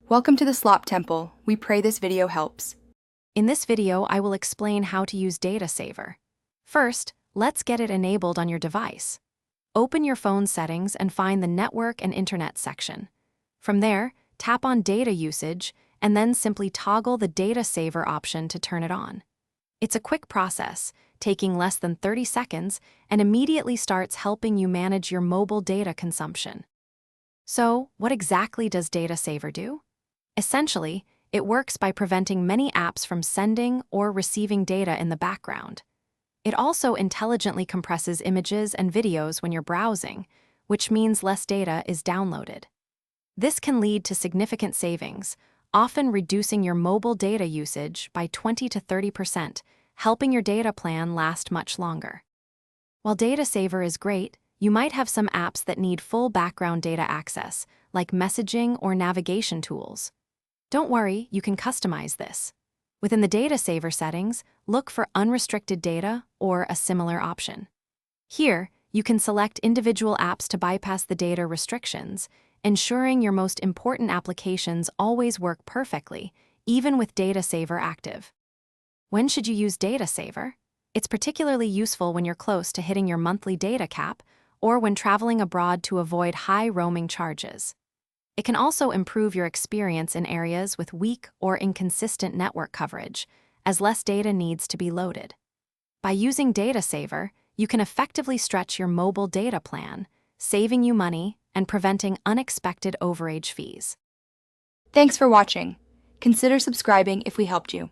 Welcome to the Slop Temple. We pray this video helps. In this video, I will explain how to use Data Saver. First, let's get it enabled on your device. Open your phone settings and find the Network and Internet section. From there, tap on Data Usage and then simply toggle the Data Saver option to turn it on. It's a quick process, taking less than 30 seconds, and immediately starts helping you manage your mobile data consumption. So, what exactly does Data Saver do? Essentially, it works by preventing many apps from sending or receiving data in the background. It also intelligently compresses images and videos when you're browsing, which means less data is downloaded. This can lead to significant savings, often reducing your mobile data usage by 20 to 30%, helping your data plan last much longer. While Data Saver is great, you might have some apps that need full background data access, like messaging or navigation tools. Don't worry, you can customize this. Within the Data Saver settings, look for Unrestricted Data or a similar option. Here, you can select individual apps to bypass the data restrictions, ensuring your most important applications always work perfectly, even with Data Saver active. When should you use Data Saver? It's particularly useful when you're close to hitting your monthly data cap or when traveling abroad to avoid high roaming charges. It can also improve your experience in areas with weak or inconsistent network coverage, as less data needs to be loaded. By using Data Saver, you can effectively stretch your mobile data plan, saving you money and preventing unexpected overage fees. Thanks for watching. Consider subscribing if we helped you.